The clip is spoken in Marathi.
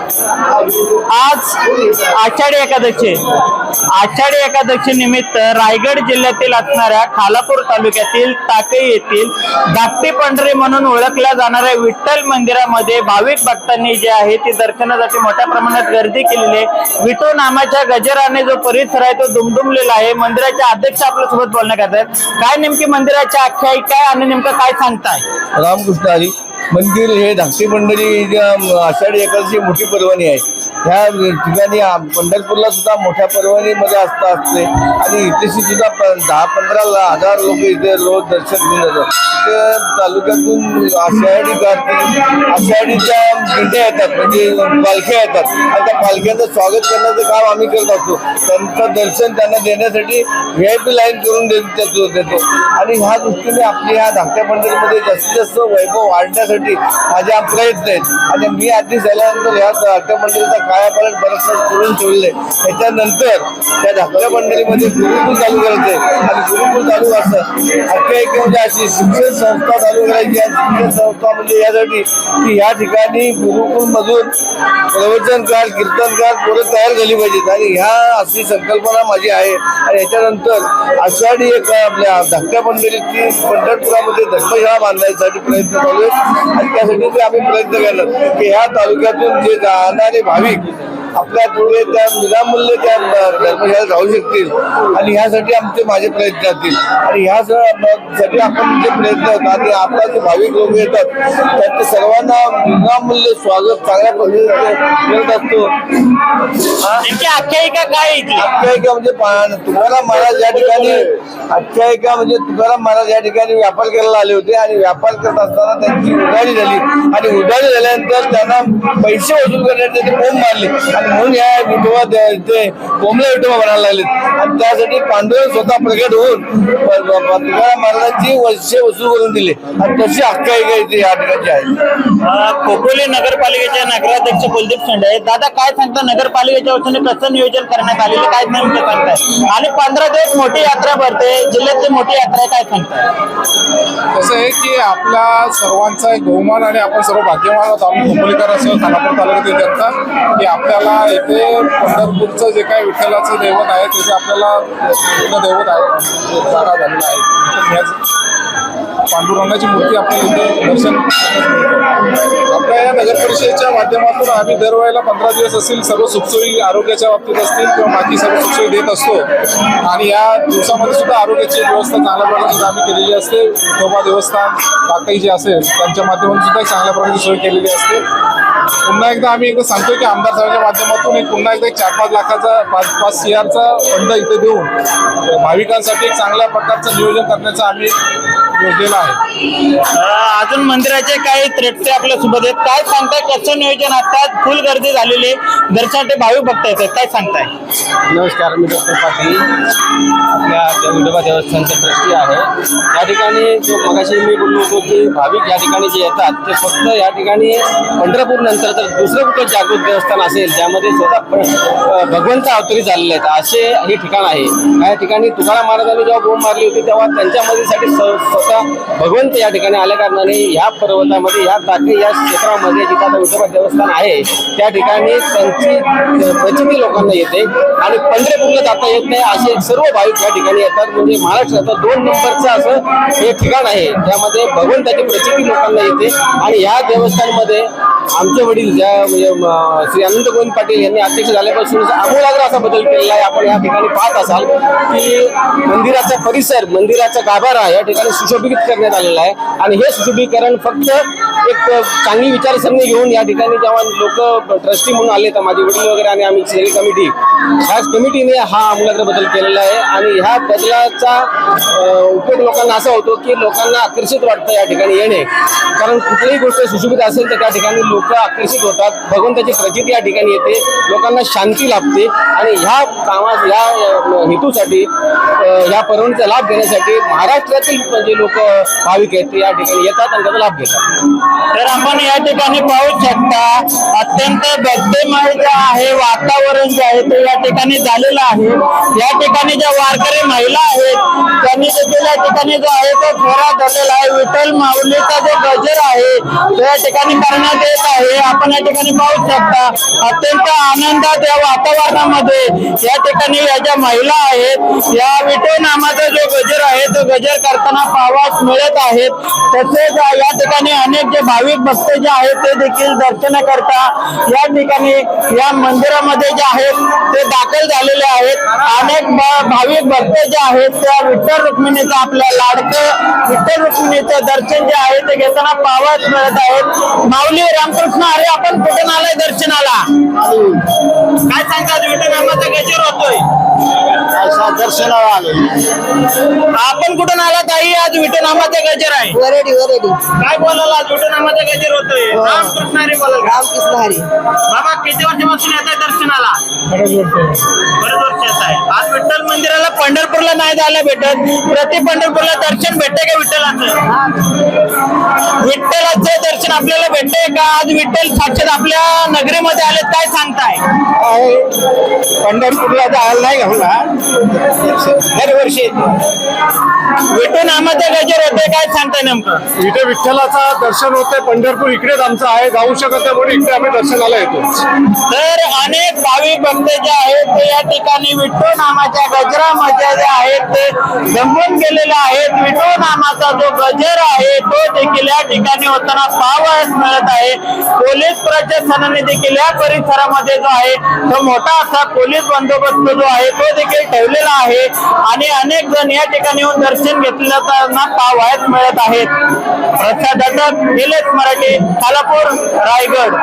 आज आषाढी एकादशी निमित्त रायगड जिल्ह्यातील असणाऱ्या खालापूर तालुक्यातील टाकळी येथील धाकटी पंढरी म्हणून ओळखल्या जाणाऱ्या विठ्ठल मंदिरामध्ये भाविक भक्तांनी जे आहे ते दर्शनासाठी मोठ्या प्रमाणात गर्दी केलेली आहे। विठो नामाच्या गजराने जो परिसर आहे तो दुमदुमलेला आहे। मंदिराचे अध्यक्ष आपल्या सोबत बोलण्यात येतात। काय नेमकी मंदिराची आख्यायिका आहे आणि नेमकं काय सांगताय? रामकृष्ण हरी मंदिर हे धाकटी पंढरी आषाढी एकादशी मोठी पर्वणी आहे। ह्या ठिकाणी पंढरपूरला सुद्धा मोठ्या पर्वणीमध्ये असते आणि इथेशी सुद्धा 10-15 हजार लोक इथे रोज दर्शन घेऊन जातात। इथे तालुक्यातून आषाढीच्या दिंड्या येतात, म्हणजे पालख्या येतात आणि त्या पालख्यांचं स्वागत करण्याचं काम आम्ही करत असतो। त्यांचं दर्शन त्यांना देण्यासाठी VIP लाईन करून देतो आणि ह्या दृष्टीने आपली ह्या धाकट्या पंढरीमध्ये जास्तीत जास्त वैभव वाढण्यासाठी माझे प्रयत्न आहेत। आणि मी आधी झाल्यानंतर ह्या धाकट्या पंढरीचा कायापालट बराचसा करून ठेवले। त्याच्यानंतर त्या धाकट्या पंढरीमध्ये गुरुकुल चालू करायचे आणि गुरुकुल चालू असतात आख्यायिका म्हणजे अशी शिक्षण संस्था चालू करायची। आणि शिक्षण संस्था म्हणजे यासाठी की या ठिकाणी गुरुकुलमधून प्रवचनकार कीर्तनकार पोरं तयार झाली पाहिजेत आणि ह्या अशी संकल्पना माझी आहे। आणि याच्यानंतर आषाढी एक आपल्या धाकट्या पंढरीची पंढरपुरामध्ये धर्मशाळा बांधण्यासाठी प्रयत्न चालू आहेत आणि त्यासाठी ते आम्ही प्रयत्न करणार की ह्या तालुक्यातून जे जाणारे भाविक आपल्या पुढे त्या विनामूल्य त्या धर्मशाळेत राहू शकतील आणि ह्यासाठी आमचे माझे प्रयत्न असतील आणि ह्यासाठी आपण जे प्रयत्न होतात आणि आपला जे भाविक लोक येतात त्यांचे सर्वांना विनामूल्य स्वागत चांगल्या पद्धतीने करत असतो। आख्यायिका काय? आख्यायिका म्हणजे तुकाराम महाराज या ठिकाणी आख्यायिका म्हणजे तुकाराम महाराज या ठिकाणी व्यापार करायला आले होते आणि व्यापार करत असताना त्यांची उधारी झाली आणि उधारी झाल्यानंतर त्यांना पैसे वसूल करण्यासाठी बोंब मारले आणि म्हणून या विठोबा ते बोंबला विठोबा बनायला लागलेत आणि त्यासाठी पांडुरंग स्वतः प्रगट होऊन तुकाराम महाराजांची पैसे वसूल करून दिले आणि तशी आख्यायिका इथे या ठिकाणी आहे। खोपोली नगरपालिकेचे नगराध्यक्ष कुलदीप शेंडे आहेत। दादा काय सांगता, नगरपालिकेच्या वतीने कसं नियोजन करण्यात आलेलं काय नेमकं सांगताय? आणि 15 दिवस मोठी यात्रा भरते, जिल्ह्यातली मोठी यात्रा आहे, काय सांगताय? कसं आहे की आपला सर्वांचा एक बहुमान आणि आपण सर्व भाग्यवान आहोत आम्ही खोपोलीकर असं खालापूर तालुक्यातील जनता की आपल्याला इथे पंढरपूरचं जे काही विठ्ठलाचं दैवत आहे त्याचे आपल्याला दैवत आहे जागा झालेला आहे। पांडुरंगाची मूर्ती आपल्याला इथे दर्शन आपल्या या नगर परिषदेच्या माध्यमातून आम्ही दरवेळेला 15 दिवस असतील सर्व सुखसोयी आरोग्याच्या बाबतीत असतील किंवा बाकी सर्व सुखसोयी देत असतो आणि या दिवसामध्ये सुद्धा आरोग्याची व्यवस्था चांगल्या प्रकारे आम्ही केलेली असते। विठोबा देवस्थान बाकी जे असेल त्यांच्या माध्यमातून सुद्धा चांगल्या प्रकारची सोय केलेली असते। पुन्हा एकदा आम्ही एकदा सांगतो की आमदार साहेबांच्या माध्यमातून एक पुन्हा एकदा 4-5 लाखाचा 5 CRचा फंड इथे देऊन भाविकांसाठी एक चांगल्या प्रकारचं नियोजन करण्याचं आम्ही योजलेलं आहे। अजून मंदिराचे काही त्रेटते आपल्या सोबत आहेत, काय सांगताय? कसं नियोजन असतात? फुल गर्दी झालेली दर्शनासाठी भाविक भक्त येतात, काय सांगताय? नमस्कार, मी डॉक्टर पाटील आपल्या ज्या विठोबा देवस्थानचे ट्रस्टी आहे। या ठिकाणी जो मगाशी मी बोललो होतो की भाविक या ठिकाणी जे येतात ते फक्त या ठिकाणी पंढरपूर नंतर तर दुसरं कुठलं जागृत देवस्थान असेल ज्यामध्ये स्वतः भगवंत अवतरी झालेले आहेत असे हे ठिकाण आहे। या ठिकाणी तुकाराम महाराजांनी जेव्हा बोंब मारली होती तेव्हा त्यांच्या मदतीसाठी स्वतः भगवंत या ठिकाणी आल्या कारणाने ह्या पर्वतामध्ये या टाकळी या क्षेत्रामध्ये जिथं आता विठोबा देवस्थान आहे त्या ठिकाणी त्यांची प्रचिती लोकांना येते आणि पंढरपूरला जाता येत नाही असे सर्व भाविक या ठिकाणी येतात। म्हणजे महाराष्ट्राचं 2 नंबरचं असं हे ठिकाण आहे त्यामध्ये भगवंताची प्रचिती लोकांना येते आणि ह्या देवस्थानमध्ये आमचे वडील ज्या श्री अनंत गोविंद पाटील यांनी अध्यक्ष झाल्यापासून आमूलाग्र असा बदल केलेला आहे। आपण या ठिकाणी पाहत असाल की मंदिराचा परिसर मंदिराचा गाभारा या ठिकाणी सुशोभित करण्यात आलेला आहे आणि हे सुशोभीकरण फक्त एक चांगली विचारसरणी घेऊन या ठिकाणी जेव्हा लोक ट्रस्टी म्हणून आले तर माझे वडील वगैरे आणि आम्ही सगळी कमिटी ह्याच कमिटीने हा आमूलाग्र बदल केलेला आहे आणि ह्या बदलाचा उपयोग लोकांना असा होतो की लोकांना आकर्षित वाटतं या ठिकाणी येणे, कारण कुठलीही गोष्ट सुशोभित असेल तर त्या ठिकाणी लोक आकर्षित होतात, भगवंताची प्रचिती या ठिकाणी येते, लोकांना शांती लाभते आणि ह्या कामात ह्या हेतूसाठी ह्या पर्वणीचा लाभ घेण्यासाठी महाराष्ट्रातील जे लोक भाविक आहेत ते या ठिकाणी येतात आणि त्याचा लाभ घेतात। तर आपण या ठिकाणी पाहू शकता अत्यंत भक्तिमय जे आहे वातावरण जे आहे ते या ठिकाणी झालेलं आहे। या ठिकाणी ज्या वारकरी महिला आहेत त्यांनी देखील या ठिकाणी जो आहे तो फेरा धरलेला आहे। विठ्ठल माऊलीचा जो गजर आहे तो या ठिकाणी करण्यात येत आहे. आपण या ठिकाणी पाहू शकता अत्यंत आनंदात या वातावरणामध्ये या ठिकाणी या ज्या महिला आहेत या विठू नामाचा जो गजर आहे तो गजर करताना पाहावयास मिळत आहेत. तसेच या ठिकाणी अनेक जे भाविक भक्त जे आहेत ते देखील दर्शन करता या ठिकाणी या मंदिरामध्ये जे आहेत ते दाखल झालेले आहेत. अनेक भाविक भक्त जे आहेत त्या विठ्ठल रुक्मिणीचं आपल्या लाडकं विठ्ठल रुक्मिणीचं दर्शन जे आहे ते घेताना पाहावयास मिळत आहेत. माऊली रामकृष्ण अरे आपण कुठून आलाय दर्शनाला? काय सांगतात? विठ्ठल नामाचा गजर होतोय दर्शनाला आलो. आपण कुठून आला ताई? आज विठ्ठल नामाचा गजर आहे. वरेडी वरेडी काय बोलाल? आज विठ्ठल नामाचा गजर होतोय. रामकृष्ण हरी बोलाल. रामकृष्ण हरी. बाबा किती वर्षापासून येत आहे दर्शनाला? बरेच वर्ष येत आहे. आज विठ्ठल मंदिराला पंढरपूरला नाही जायला भेटत, प्रति पंढरपूरला दर्शन भेटते का विठ्ठलाचं? विठ्ठलाचं दर्शन आपल्याला भेटते का? आज विठ्ठल साक्षात आपल्या नगरीमध्ये आले, काय सांगताय? पंढरपूरला जायला नाही घालला दरवर्षी. विठू नामाचा गजर होते, काय सांगताय नेमकं? इथे विठ्ठलाचा दर्शन होते. पंढरपूर इकडेच आमचं आहे, जाऊ शकत नाही म्हणून इकडे आम्ही दर्शनाला येतो. तर अनेक भाविक भक्त जे आहेत ते या ठिकाणी विठू नामाच्या गजरामध्ये जे आहेत ते जमून गेलेले आहेत. विठू नामाचा जो गजर आहे तो देखील या ठिकाणी होताना पाहावयास मिळत आहे. पोलीस प्रशासनाने देखील या परिसरामध्ये जो आहे तो मोठा असा पोलीस बंदोबस्त जो आहे तो देखील ठेवलेला आहे आणि अनेक जण या ठिकाणी येऊन दर्शन घेतल्याना पाहावयास मिळत आहेत. प्रसाद दत्त, निलेश मराठी, खालापूर, रायगड.